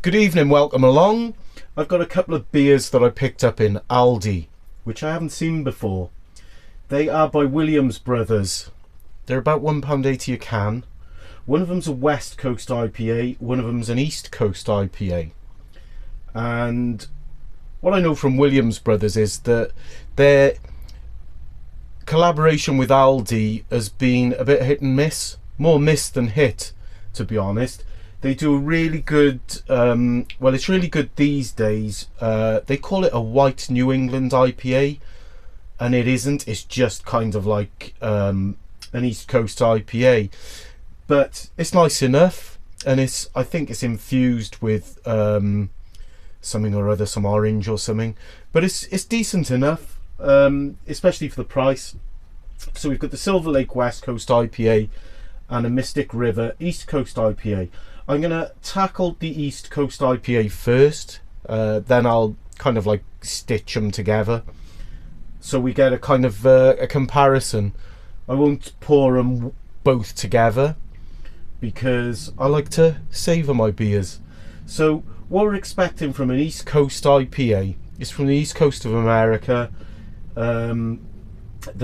Good evening, welcome along. I've got a couple of beers that I picked up in Aldi, which I haven't seen before. They are by Williams Brothers. They're about £1.80 a can. One of them's a West Coast IPA, one of them's an East Coast IPA. And what I know from Williams Brothers is that their collaboration with Aldi has been a bit hit and miss. More miss than hit, to be honest. They do a really good, well, it's really good these days. They call it a white New England IPA, and it isn't. It's just kind of like an East Coast IPA, but it's nice enough, and I think it's infused with something or other, some orange or something. But it's decent enough, especially for the price. So we've got the Silver Lake West Coast IPA and a Mystic River East Coast IPA. I'm going to tackle the East Coast IPA first, then I'll kind of like stitch them together so we get a kind of a comparison. I won't pour them both together because I like to savour my beers. So what we're expecting from an East Coast IPA is from the East Coast of America, the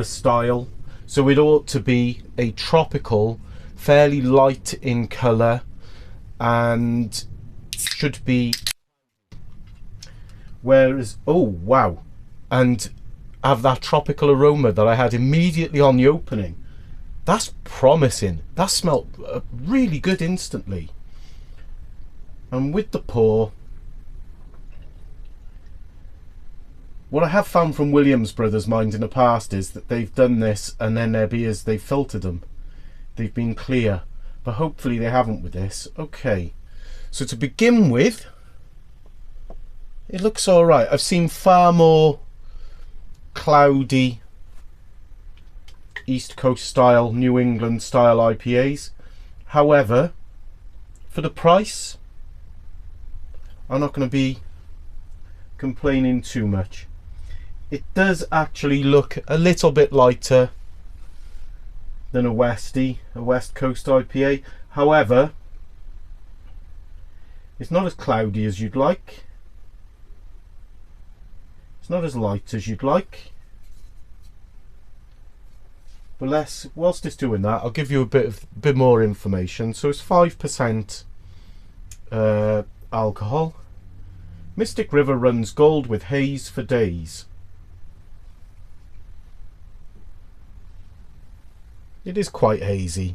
style. So it ought to be a tropical, fairly light in colour, and should be, whereas, oh wow, and have that tropical aroma that I had immediately on the opening. That's promising. That smelled really good instantly. And with the pour, what I have found from Williams Brothers mind in the past is that they've done this and then their beers, they've filtered them, they've been clear. But hopefully they haven't with this. Okay, so to begin with, it looks all right. I've seen far more cloudy East Coast style, New England style IPAs. However, for the price, I'm not going to be complaining too much. It does actually look a little bit lighter than a West Coast IPA. However, it's not as cloudy as you'd like. It's not as light as you'd like. But whilst it's doing that, I'll give you a bit more information. So it's 5% alcohol. Mystic River runs gold with haze for days. It is quite hazy.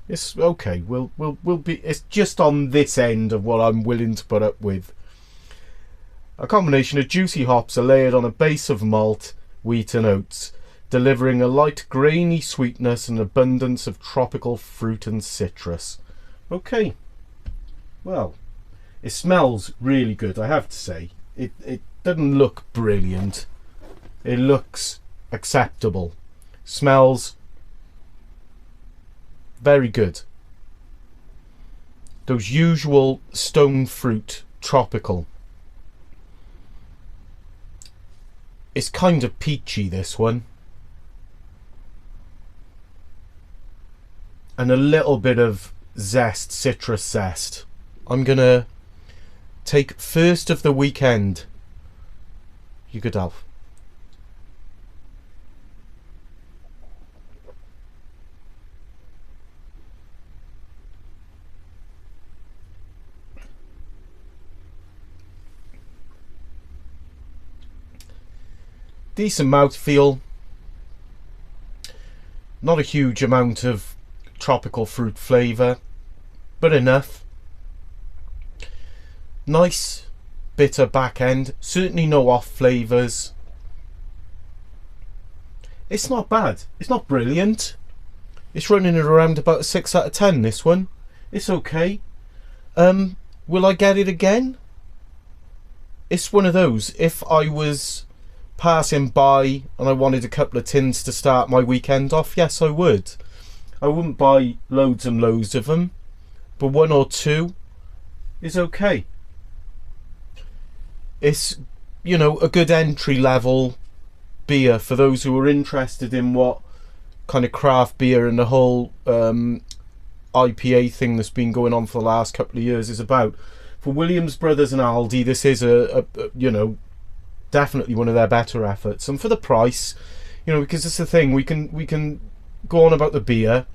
It's okay. We'll be. It's just on this end of what I'm willing to put up with. A combination of juicy hops are layered on a base of malt, wheat and oats, delivering a light grainy sweetness and abundance of tropical fruit and citrus. Okay. Well, it smells really good, I have to say. It doesn't look brilliant. It looks acceptable. Smells very good. Those usual stone fruit tropical. It's kind of peachy, this one, and a little bit of zest, citrus zest. I'm gonna take first of the weekend. You could have. Decent mouthfeel, not a huge amount of tropical fruit flavour, but enough. Nice bitter back end, certainly no off flavours. It's not bad, it's not brilliant. It's running at around about a 6 out of 10, this one. It's okay. Will I get it again? It's one of those, if I was passing by and I wanted a couple of tins to start my weekend off, yes I would. I wouldn't buy loads and loads of them, but one or two is okay. It's, you know, a good entry level beer for those who are interested in what kind of craft beer and the whole IPA thing that's been going on for the last couple of years is about. For Williams Brothers and Aldi, this is you know, definitely one of their better efforts. And for the price, you know, because it's the thing, we can go on about the beer,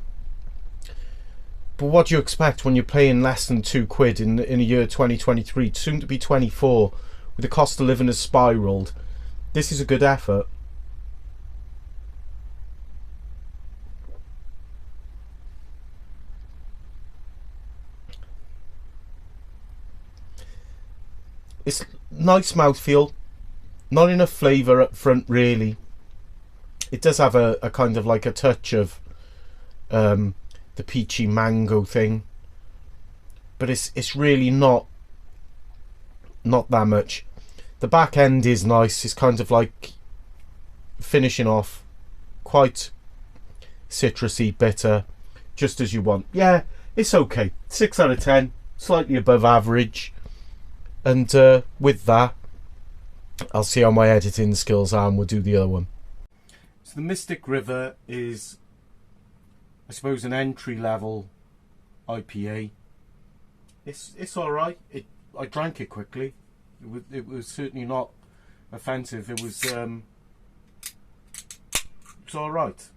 but what do you expect when you're paying less than £2 in a year 2023, soon to be 24, with the cost of living has spiraled? This is a good effort. It's nice mouthfeel, not enough flavour up front really. It does have a kind of like a touch of the peachy mango thing, but it's really not that much. The back end is nice. It's kind of like finishing off, quite citrusy, bitter, just as you want. Yeah, it's okay. 6 out of 10, slightly above average. And with that, I'll see how my editing skills are and we'll do the other one. So the Mystic River is, I suppose, an entry-level IPA. It's all right. I drank it quickly. It was certainly not offensive. It was it's all right.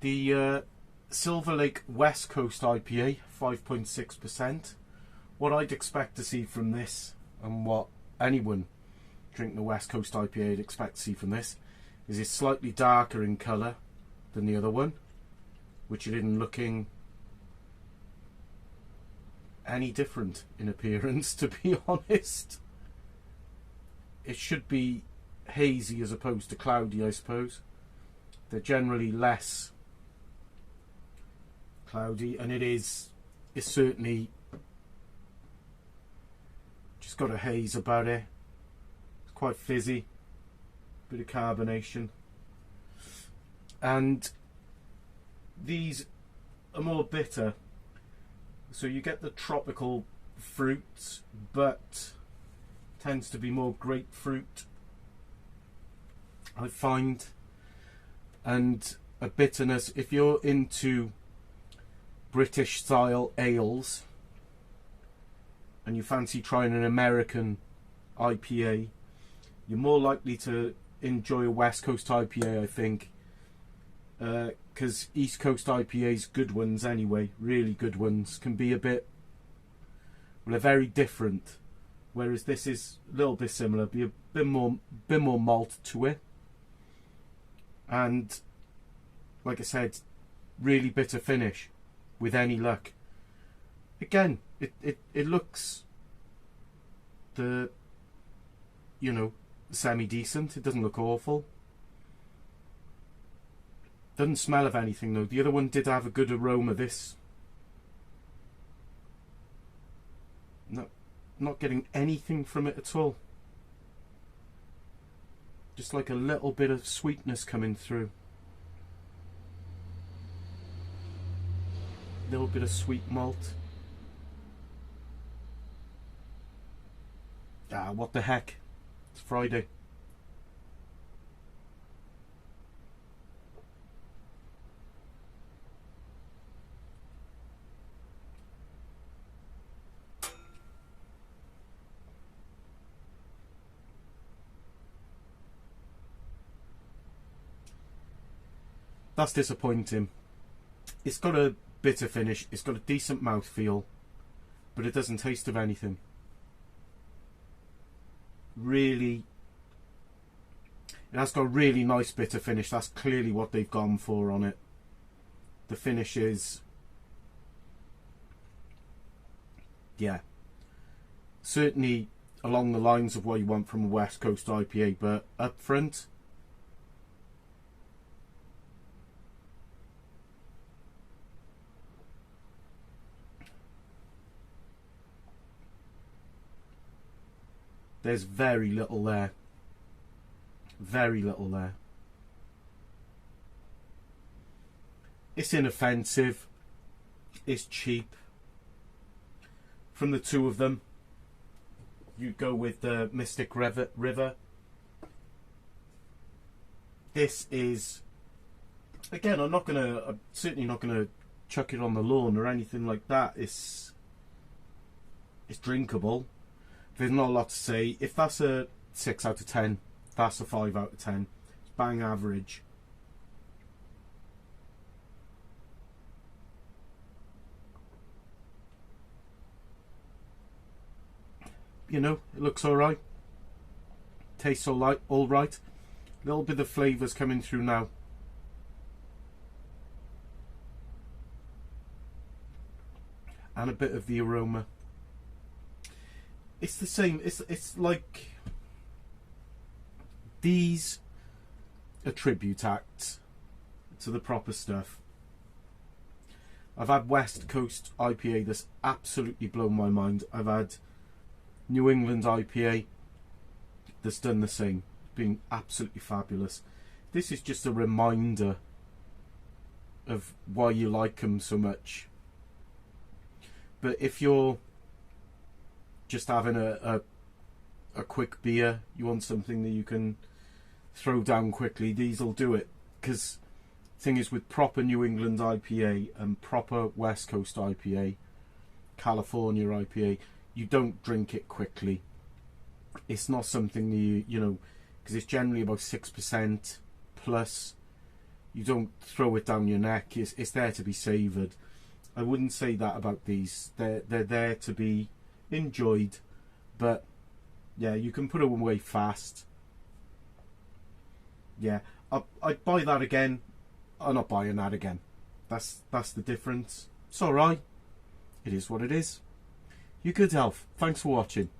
The Silver Lake West Coast IPA, 5.6%. What I'd expect to see from this, and what anyone drinking the West Coast IPA would expect to see from this, is it's slightly darker in colour than the other one, which it isn't looking any different in appearance, to be honest. It should be hazy as opposed to cloudy, I suppose. They're generally less cloudy, and it's certainly just got a haze about it. It's quite fizzy, bit of carbonation, and these are more bitter, so you get the tropical fruits, but tends to be more grapefruit, I find, and a bitterness. If you're into British style ales and you fancy trying an American IPA, you're more likely to enjoy a West Coast IPA, I think, because East Coast IPAs, good ones anyway, really good ones, can be a bit, well, they're very different, whereas this is a little bit similar, be a bit more malt to it, and like I said, really bitter finish with any luck. Again, it looks you know, semi-decent. It doesn't look awful. Doesn't smell of anything though. The other one did have a good aroma. This, not getting anything from it at all. Just like a little bit of sweetness coming through. A little bit of sweet malt. Ah, what the heck? It's Friday. That's disappointing. It's got a bitter finish, it's got a decent mouthfeel, but it doesn't taste of anything. Really, it has got a really nice bitter finish. That's clearly what they've gone for on it. The finish is, yeah, certainly along the lines of what you want from a West Coast IPA, but up front, there's very little there. Very little there. It's inoffensive. It's cheap. From the two of them, you go with the Mystic River. This is, again, I'm certainly not gonna chuck it on the lawn or anything like that. It's It's drinkable. There's not a lot to say. If that's a 6 out of 10, that's a 5 out of 10. It's bang average. You know, it looks alright. Tastes alright. A little bit of flavours coming through now. And a bit of the aroma. It's the same. It's like these are tribute acts to the proper stuff. I've had West Coast IPA that's absolutely blown my mind. I've had New England IPA that's done the same. It's been absolutely fabulous. This is just a reminder of why you like them so much. But if you're just having a quick beer, you want something that you can throw down quickly, these will do it. Because the thing is, with proper New England IPA and proper West Coast IPA, California IPA, you don't drink it quickly. It's not something that you know, because it's generally about 6% plus. You don't throw it down your neck. It's there to be savoured. I wouldn't say that about these. They're there to be enjoyed, but yeah, you can put them away fast. Yeah, I'd buy that again. I'm not buying that again. That's the difference. It's alright. It is what it is. You good health. Thanks for watching.